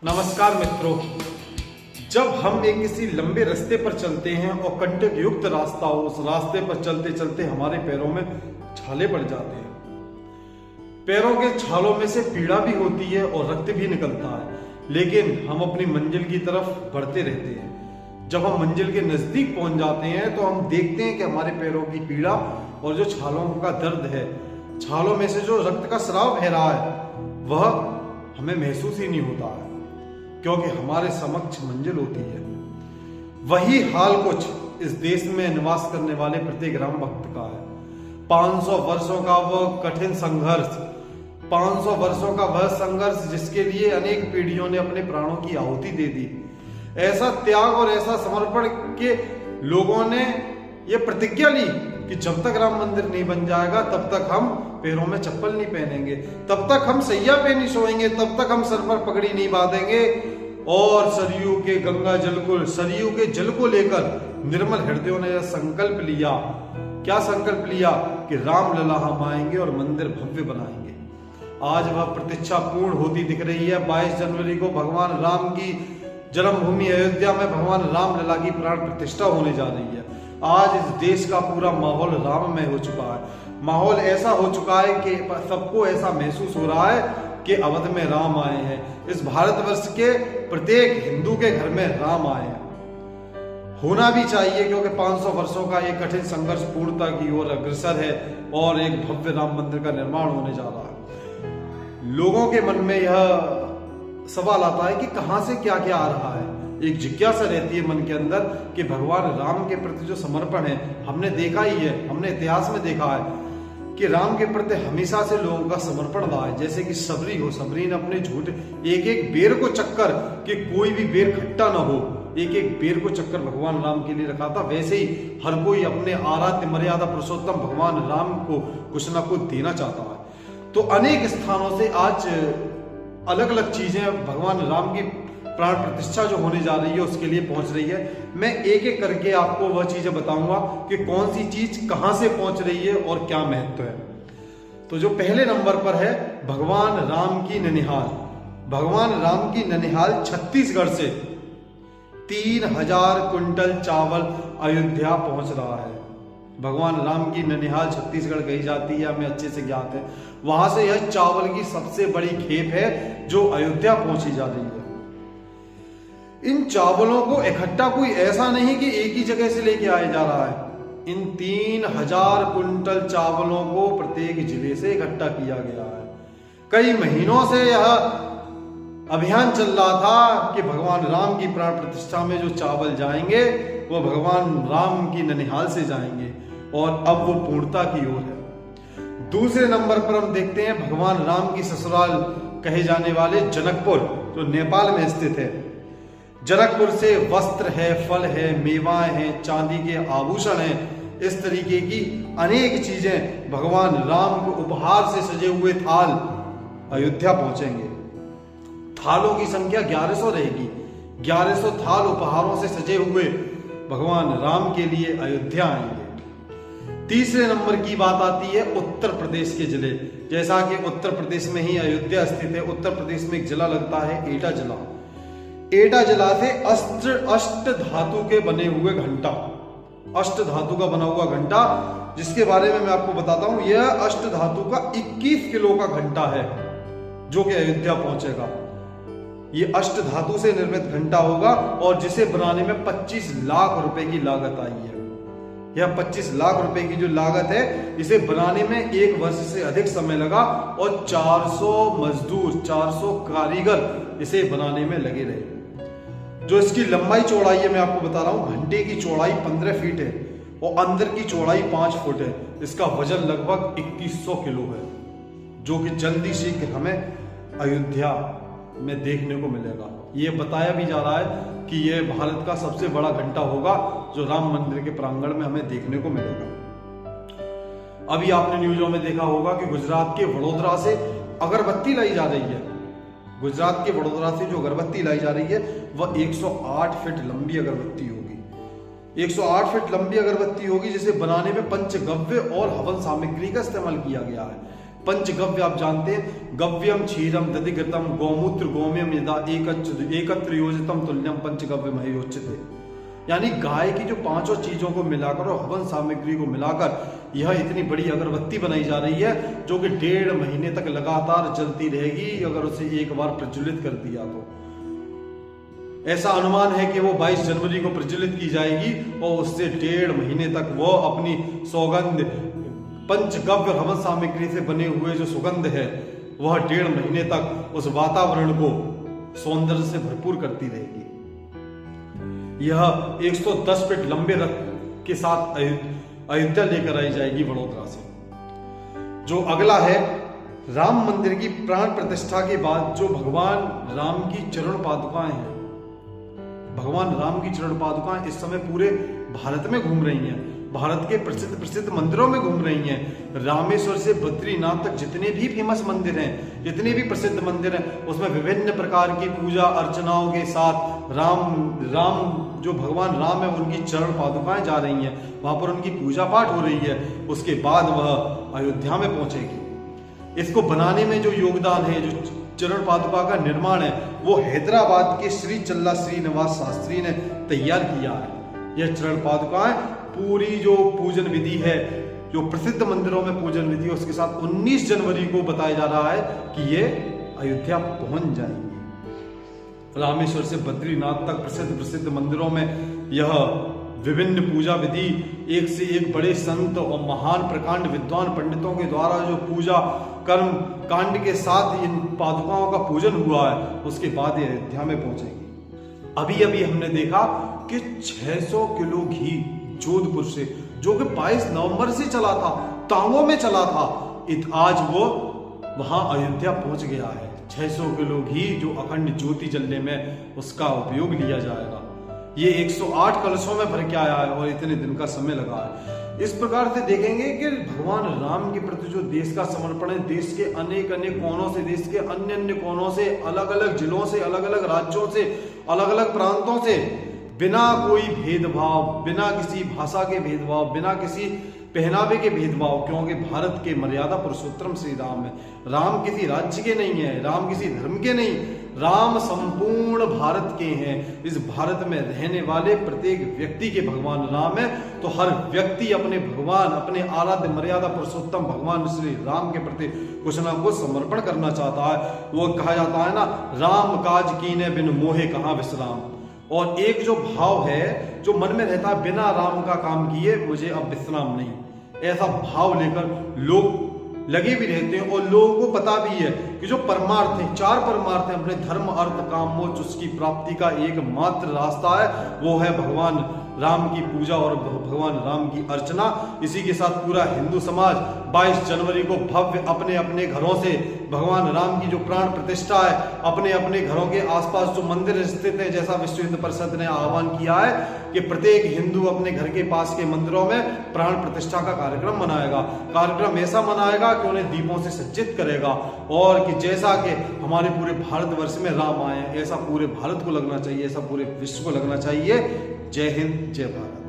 नमस्कार मित्रों। जब हम एक किसी लंबे रास्ते पर चलते हैं और कंटक युक्त रास्ता हो, उस रास्ते पर चलते चलते हमारे पैरों में छाले पड़ जाते हैं। पैरों के छालों में से पीड़ा भी होती है और रक्त भी निकलता है, लेकिन हम अपनी मंजिल की तरफ बढ़ते रहते हैं। जब हम मंजिल के नजदीक पहुंच जाते हैं तो हम देखते हैं कि हमारे पैरों की पीड़ा और जो छालों का दर्द है, छालों में से जो रक्त का स्राव बह रहा है, वह हमें महसूस ही नहीं होता है, क्योंकि हमारे समक्ष मंजिल होती है। वही हाल कुछ इस देश में निवास करने वाले प्रत्येक राम भक्त का है। 500 वर्षों का वह कठिन संघर्ष, 500 वर्षों का वह संघर्ष जिसके लिए अनेक पीढ़ियों ने अपने प्राणों की आहुति दे दी। ऐसा त्याग और ऐसा समर्पण के लोगों ने यह प्रतिज्ञा ली कि जब तक राम मंदिर नहीं बन जाएगा तब तक हम पैरों में चप्पल नहीं पहनेंगे, तब तक हम सैया पे नहीं सोएंगे, तब तक हम सर पर पगड़ी नहीं बांधेंगे और सरयू के गंगा जल को, सरयू के जल को लेकर निर्मल हृदयों ने यह संकल्प लिया। क्या संकल्प लिया? कि राम लला हम आएंगे और मंदिर भव्य बनाएंगे। आज वह प्रतीक्षा पूर्ण होती दिख रही है। 22 जनवरी को भगवान राम की जन्मभूमि अयोध्या में भगवान राम लला की प्राण प्रतिष्ठा होने जा रही है। आज इस देश का पूरा माहौल राममय हो चुका है। माहौल ऐसा हो चुका है कि सबको ऐसा महसूस हो रहा है कि अवध में राम आए हैं। इस भारतवर्ष के प्रत्येक हिंदू के घर में राम आए हैं। होना भी चाहिए, क्योंकि 500 वर्षों का एक कठिन संघर्ष पूर्णता की ओर अग्रसर है और एक भव्य राम मंदिर का निर्माण होने जा रहा है। लोगों के मन में यह सवाल आता है कि कहां से क्या क्या आ रहा है। एक जिज्ञासा रहती है मन के अंदर कि भगवान राम के प्रति जो समर्पण है, हमने देखा ही है, हमने इतिहास में देखा है कि राम के प्रति हमेशा से लोगों का समर्पण रहा है। जैसे कि सबरी हो, सबरी ने अपने झूठ एक एक बेर को चक्कर कि कोई भी बेर खट्टा ना हो, एक एक बेर को चक्कर भगवान राम के लिए रखा था। वैसे ही हर कोई अपने आराध्य मर्यादा पुरुषोत्तम भगवान राम को कुछ ना कुछ देना चाहता है। तो अनेक स्थानों से आज अलग अलग चीजें भगवान राम की प्राण प्रतिष्ठा जो होने जा रही है उसके लिए पहुंच रही है। मैं एक एक करके आपको वह चीजें बताऊंगा कि कौन सी चीज कहां से पहुंच रही है और क्या महत्व है। तो जो पहले नंबर पर है भगवान राम की ननिहाल। भगवान राम की ननिहाल छत्तीसगढ़ से 3000 कुंटल चावल अयोध्या पहुंच रहा है। भगवान राम की ननिहाल छत्तीसगढ़ कही जाती है, हमें अच्छे से ज्ञात है। वहां से यह चावल की सबसे बड़ी खेप है जो अयोध्या पहुंची जा रही है। इन चावलों को इकट्ठा कोई ऐसा नहीं कि एक ही जगह से लेके आया जा रहा है। इन 3000 कुंटल चावलों को प्रत्येक जिले से इकट्ठा किया गया है। कई महीनों से यह अभियान चल रहा था कि भगवान राम की प्राण प्रतिष्ठा में जो चावल जाएंगे वो भगवान राम की ननिहाल से जाएंगे और अब वो पूर्णता की ओर है। दूसरे नंबर पर हम देखते हैं भगवान राम की ससुराल कहे जाने वाले जनकपुर, जो नेपाल में स्थित है। जनकपुर से वस्त्र है, फल है, मेवाएं हैं, चांदी के आभूषण हैं, इस तरीके की अनेक चीजें भगवान राम को उपहार से सजे हुए थाल अयोध्या पहुंचेंगे। थालों की संख्या 1100 रहेगी। 1100 थाल उपहारों से सजे हुए भगवान राम के लिए अयोध्या आएंगे। तीसरे नंबर की बात आती है उत्तर प्रदेश के जिले। जैसा कि उत्तर प्रदेश में ही अयोध्या स्थित है, उत्तर प्रदेश में एक जिला लगता है एटा जिला। एटा जिला से अष्ट धातु के बने हुए घंटा, अष्ट धातु का बना हुआ घंटा, जिसके बारे में मैं आपको बताता हूं। यह अष्ट धातु का 21 किलो का घंटा है जो कि अयोध्या पहुंचेगा। ये अष्ट धातु से निर्मित घंटा होगा और जिसे बनाने में 25 लाख रुपए की लागत आई है। यह 25 लाख रुपए की जो लागत है, इसे बनाने में 1 वर्ष से अधिक समय लगा और 400 मजदूर, 400 कारीगर इसे बनाने में लगे रहे। जो इसकी लंबाई चौड़ाई है मैं आपको बता रहा हूं, घंटे की चौड़ाई 15 फीट है और अंदर की चौड़ाई 5 फुट है। इसका वजन लगभग 2100 किलो है, जो कि जल्दी शीघ्र हमें अयोध्या में देखने को मिलेगा। ये बताया भी जा रहा है कि यह भारत का सबसे बड़ा घंटा होगा जो राम मंदिर के प्रांगण में हमें देखने को मिलेगा। अभी आपने न्यूज़ों में देखा होगा कि गुजरात के वडोदरा से अगरबत्ती लाई जा रही है। गुजरात के वडोदरा से जो अगरबत्ती लाई जा रही है वह 108 फीट लंबी अगरबत्ती होगी। 108 फीट लंबी अगरबत्ती होगी, जिसे बनाने में पंचगव्य और हवन सामग्री का इस्तेमाल किया गया है। पंचगव्य आप जानते हैं, गव्यम क्षीरम दधिघृतम गौमूत्र गोमयम यदा एकत्र योजितम तुल्यम पंचगव्य महेयोच्यते। यानी गाय की जो पांचों चीजों को मिलाकर और हवन सामग्री को मिलाकर यह इतनी बड़ी अगरबत्ती बनाई जा रही है जो कि 1.5 महीने तक लगातार जलती रहेगी अगर उसे एक बार प्रज्वलित कर दिया तो। ऐसा अनुमान है कि वो 22 जनवरी को प्रज्वलित की जाएगी और उससे 1.5 महीने तक वो अपनी सौगंध पंचगव्य और हवन सामग्री से बने हुए जो सुगंध है वह 1.5 महीने तक उस वातावरण को सौंदर्य से भरपूर करती रहेगी। यह 110 फीट लंबे रथ के साथ अयोध्या लेकर आई जाएगी वडोदरा से। जो अगला है, राम मंदिर की प्राण प्रतिष्ठा के बाद जो भगवान राम की चरण पादुकाएं हैं, भगवान राम की चरण पादुकाएं इस समय पूरे भारत में घूम रही हैं, भारत के प्रसिद्ध मंदिरों में घूम रही हैं। रामेश्वर से बद्रीनाथ तक जितने भी फेमस मंदिर हैं, जितने भी प्रसिद्ध मंदिर हैं, उसमें विभिन्न प्रकार की पूजा अर्चनाओं के साथ राम जो भगवान राम है उनकी चरण पादुकाएं जा रही हैं, वहां पर उनकी पूजा पाठ हो रही है। उसके बाद वह अयोध्या में पहुंचेगी। इसको बनाने में जो योगदान है, जो चरण पादुका का निर्माण है, वो हैदराबाद के श्री चल्ला श्रीनिवास शास्त्री ने तैयार किया है। यह चरण पादुकाएं पूरी जो पूजन विधि है, जो प्रसिद्ध मंदिरों में पूजन विधि है, उसके साथ 19 जनवरी को बताया जा रहा है कि ये अयोध्या पहुंच जाएंगे। रामेश्वर से बद्रीनाथ तक प्रसिद्ध मंदिरों में यह विभिन्न पूजा विधि एक से एक बड़े संत और महान प्रकांड विद्वान पंडितों के द्वारा जो पूजा कर्म कांड के साथ इन पादुकाओं का पूजन हुआ है, उसके बाद ये अयोध्या में पहुंचेगी। अभी अभी हमने देखा कि 600 किलो घी जोधपुर से, जो कि 22 नवंबर से चला था, तांगों में चला था, आज वो वहां अयोध्या पहुंच गया है। 600 किलो घी जो अखंड ज्योति जलने में उसका उपयोग लिया जाएगा। ये 108 कलशों में भर के आया है और इतने दिन का समय लगा है। इस प्रकार से देखेंगे कि भगवान राम के प्रति जो देश का समर्पण है, देश के अनेक कोनों से, देश के अन्य कोनों से, अलग अलग जिलों से, अलग अलग राज्यों से, अलग अलग प्रांतों से, बिना कोई भेदभाव, बिना किसी भाषा के भेदभाव, बिना किसी पहनावे के भेदभाव, क्योंकि भारत के मर्यादा पुरुषोत्तम श्री राम है। राम किसी राज्य के नहीं है, राम किसी धर्म के नहीं, राम संपूर्ण भारत के हैं। इस भारत में रहने वाले प्रत्येक व्यक्ति के भगवान राम है। तो हर व्यक्ति अपने भगवान, अपने आराध्य मर्यादा पुरुषोत्तम भगवान श्री राम के प्रति कुछ ना कुछ समर्पण करना चाहता है। वो कहा जाता है ना, राम काज कीने बिन मोहे कहाँ विश्राम। और एक जो भाव है जो मन में रहता है, बिना राम का काम किए मुझे अब विश्राम नहीं, ऐसा भाव लेकर लोग लगे भी रहते हैं। और लोगों को पता भी है कि जो परमार्थ है, 4 परमार्थ है अपने धर्म अर्थ काम मोक्ष, उसकी प्राप्ति का एकमात्र रास्ता है, वो है भगवान राम की पूजा और भगवान राम की अर्चना। इसी के साथ पूरा हिंदू समाज 22 जनवरी को भव्य अपने अपने घरों से भगवान राम की जो प्राण प्रतिष्ठा है, अपने अपने घरों के आसपास जो मंदिर स्थित है, जैसा विश्व हिंदू परिषद ने आह्वान किया है कि प्रत्येक हिंदू अपने घर के पास के मंदिरों में प्राण प्रतिष्ठा का कार्यक्रम मनाएगा। कार्यक्रम ऐसा मनाएगा कि उन्हें दीपों से सज्जित करेगा, और कि जैसा कि हमारे पूरे भारतवर्ष में राम आए, ऐसा पूरे भारत को लगना चाहिए, ऐसा पूरे विश्व को लगना चाहिए। जय हिंद, जय भारत।